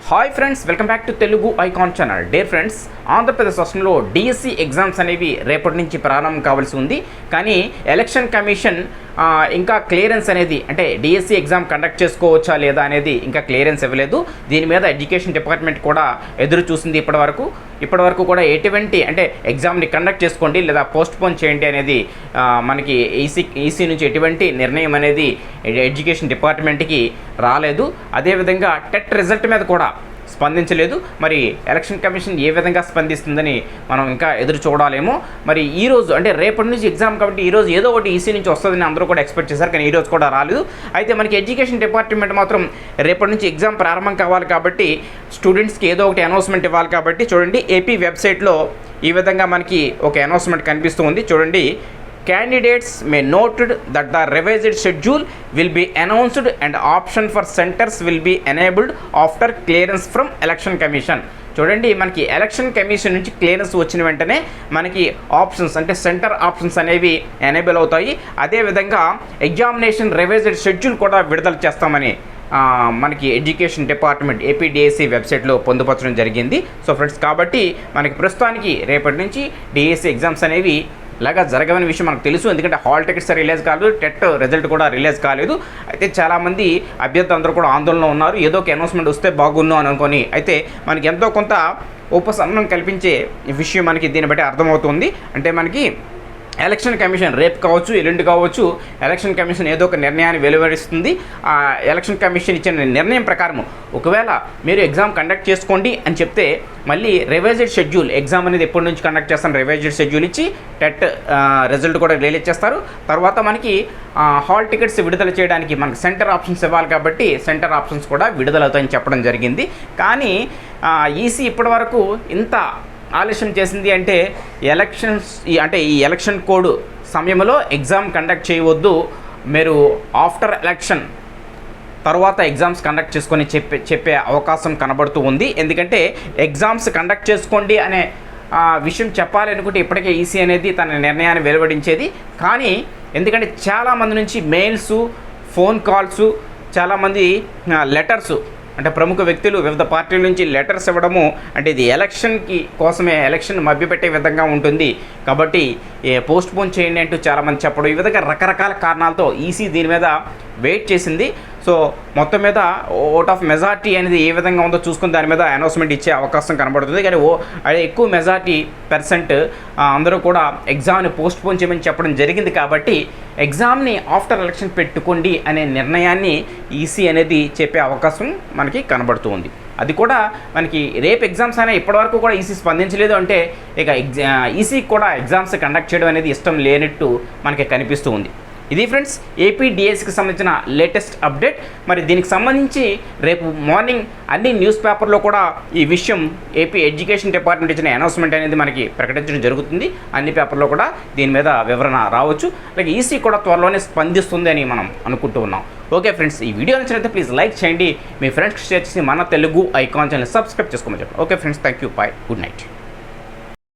Hi friends, welcome back to Telugu icon channel. Dare friends, Andhra Pradesh రాష్ట్రంలో DSC exams అనేవి రేపటి నుంచి ప్రారంభం కావాల్సి ఉంది. కానీ ఎలక్షన్ కమిషన్ ఇంకా క్లియరెన్స్ అనేది, అంటే డిఎస్సి ఎగ్జామ్ కండక్ట్ చేసుకోవచ్చా లేదా అనేది ఇంకా క్లియరెన్స్ ఇవ్వలేదు. దీని మీద ఎడ్యుకేషన్ డిపార్ట్మెంట్ కూడా ఎదురు చూసింది. ఇప్పటివరకు కూడా ఎటువంటి, అంటే ఎగ్జామ్ని కండక్ట్ చేసుకోండి లేదా పోస్ట్పోన్ చేయండి అనేది మనకి ఈసీ నుంచి ఎటువంటి నిర్ణయం అనేది ఎడ్యుకేషన్ డిపార్ట్మెంట్కి రాలేదు. అదేవిధంగా టెట్ రిజల్ట్ మీద కూడా స్పందించలేదు. మరి ఎలక్షన్ కమిషన్ ఏ విధంగా స్పందిస్తుందని మనం ఇంకా ఎదురు చూడాలేమో. మరి ఈరోజు, అంటే రేపటి నుంచి ఎగ్జామ్ కాబట్టి ఈరోజు ఏదో ఒకటి ఈసీ నుంచి వస్తుందని అందరూ కూడా ఎక్స్పెక్ట్ చేశారు, కానీ ఈరోజు కూడా రాలేదు. అయితే మనకి ఎడ్యుకేషన్ డిపార్ట్మెంట్ మాత్రం రేపటి నుంచి ఎగ్జామ్ ప్రారంభం కావాలి కాబట్టి స్టూడెంట్స్కి ఏదో ఒకటి అనౌన్స్మెంట్ ఇవ్వాలి. కాబట్టి చూడండి, ఏపీ వెబ్సైట్లో ఈ విధంగా మనకి ఒక అనౌన్స్మెంట్ కనిపిస్తూ ఉంది. చూడండి, candidates may noted that the revised schedule will be announced and option for centers will be enabled after clearance from election commission. చూడండి, మనకి ఎలక్షన్ కమిషన్ నుంచి క్లియరెన్స్ వచ్చిన వెంటనే మనకి ఆప్షన్స్, అంటే సెంటర్ ఆప్షన్స్ అనేవి ఎనేబుల్ అవుతాయి. అదేవిధంగా ఎగ్జామినేషన్ రివైజ్డ్ షెడ్యూల్ కూడా విడుదల చేస్తామని మనకి ఎడ్యుకేషన్ డిపార్ట్మెంట్ ఏపీడిఎస్సి వెబ్సైట్లో పొందుపరచడం జరిగింది. సో ఫ్రెండ్స్, కాబట్టి మనకి ప్రస్తుతానికి రేపటి నుంచి డిఎస్సి ఎగ్జామ్స్ అనేవి ఇలాగా జరగని విషయం మనకు తెలుసు. ఎందుకంటే హాల్ టికెట్స్ రిలీజ్ కాలేదు, టెట్ రిజల్ట్ కూడా రిలీజ్ కాలేదు. అయితే చాలామంది అభ్యర్థులందరూ కూడా ఆందోళనలో ఉన్నారు, ఏదో ఒక అనౌన్స్మెంట్ వస్తే బాగున్ను అని అనుకొని. అయితే మనకి ఎంతో కొంత ఉపశమనం కల్పించే విషయం మనకి దీన్ని బట్టి అర్థమవుతుంది. అంటే మనకి ఎలక్షన్ కమిషన్ రేపు కావచ్చు, ఎల్లుండి కావచ్చు, ఎలక్షన్ కమిషన్ ఏదో ఒక నిర్ణయాన్ని వెలువరిస్తుంది. ఆ ఎలక్షన్ కమిషన్ ఇచ్చిన నిర్ణయం ప్రకారం ఒకవేళ మీరు ఎగ్జామ్ కండక్ట్ చేసుకోండి అని చెప్తే మళ్ళీ రివైజ్డ్ షెడ్యూల్, ఎగ్జామ్ అనేది ఎప్పటి నుంచి కండక్ట్ చేస్తాను రివైజ్డ్ షెడ్యూల్ ఇచ్చి టెట్ రిజల్ట్ కూడా రిలీజ్ చేస్తారు. తర్వాత మనకి హాల్ టికెట్స్ విడుదల చేయడానికి మనకి సెంటర్ ఆప్షన్స్ ఇవ్వాలి కాబట్టి సెంటర్ ఆప్షన్స్ కూడా విడుదలవుతాయని చెప్పడం జరిగింది. కానీ ఈసీ ఇప్పటి వరకు ఇంత ఆలస్యం చేసింది అంటే ఈ ఎలక్షన్ కోడ్ సమయంలో ఎగ్జామ్ కండక్ట్ చేయవద్దు, మీరు ఆఫ్టర్ ఎలక్షన్ తర్వాత ఎగ్జామ్స్ కండక్ట్ చేసుకొని చెప్పే అవకాశం కనబడుతూ ఉంది. ఎందుకంటే ఎగ్జామ్స్ కండక్ట్ చేసుకోండి అనే విషయం చెప్పాలి అనుకుంటే ఇప్పటికే ఈసీ అనేది తన నిర్ణయాన్ని వెలువడించేది. కానీ ఎందుకంటే చాలామంది నుంచి మెయిల్స్, ఫోన్ కాల్స్, చాలామంది లెటర్స్, అంటే ప్రముఖ వ్యక్తులు వివిధ పార్టీల నుంచి లెటర్స్ ఇవ్వడము, అంటే ఇది ఎలక్షన్కి కోసమే, ఎలక్షన్ మభ్యపెట్టే విధంగా ఉంటుంది కాబట్టి పోస్ట్పోన్ చేయండి అంటూ చాలామంది చెప్పడం, ఈ విధంగా రకరకాల కారణాలతో ఈసీ దీని మీద వెయిట్ చేసింది. సో మొత్తం మీద ఓట్ ఆఫ్ మెజార్టీ అనేది ఏ విధంగా ఉందో చూసుకుని దాని మీద అనౌన్స్మెంట్ ఇచ్చే అవకాశం కనబడుతుంది. కానీ ఎక్కువ మెజార్టీ పర్సెంట్ అందరూ కూడా ఎగ్జామ్ని పోస్ట్పోన్ చేయమని చెప్పడం జరిగింది. కాబట్టి ఎగ్జామ్ని ఆఫ్టర్ ఎలక్షన్ పెట్టుకోండి అనే నిర్ణయాన్ని ఈసీ అనేది చెప్పే అవకాశం మనకి కనబడుతూ ఉంది. అది కూడా మనకి రేపు ఎగ్జామ్స్ అయినా ఇప్పటివరకు కూడా ఈసీ స్పందించలేదు అంటే ఇక ఈసీకి కూడా ఎగ్జామ్స్ కండక్ట్ చేయడం అనేది ఇష్టం లేనట్టు మనకి కనిపిస్తూ ఉంది. ఇది ఫ్రెండ్స్, ఏపీడిఎస్సికి సంబంధించిన లేటెస్ట్ అప్డేట్. మరి దీనికి సంబంధించి రేపు మార్నింగ్ అన్ని న్యూస్ పేపర్లో కూడా ఈ విషయం ఏపీ ఎడ్యుకేషన్ డిపార్ట్మెంట్ ఇచ్చిన అనౌన్స్మెంట్ అనేది మనకి ప్రకటించడం జరుగుతుంది. అన్ని పేపర్లో కూడా దీని మీద వివరణ రావచ్చు. అలాగే ఈసీ కూడా త్వరలోనే స్పందిస్తుంది అని మనం అనుకుంటూ ఉన్నాం. ఓకే ఫ్రెండ్స్, ఈ వీడియో నచ్చినట్లయితే ప్లీజ్ లైక్ చేయండి, మీ ఫ్రెండ్స్కి షేర్ చేసి మన తెలుగు ఐకాన్ ఛానల్ సబ్స్క్రైబ్ చేసుకోమని చెప్పండి. Okay friends, thank you, bye, good night.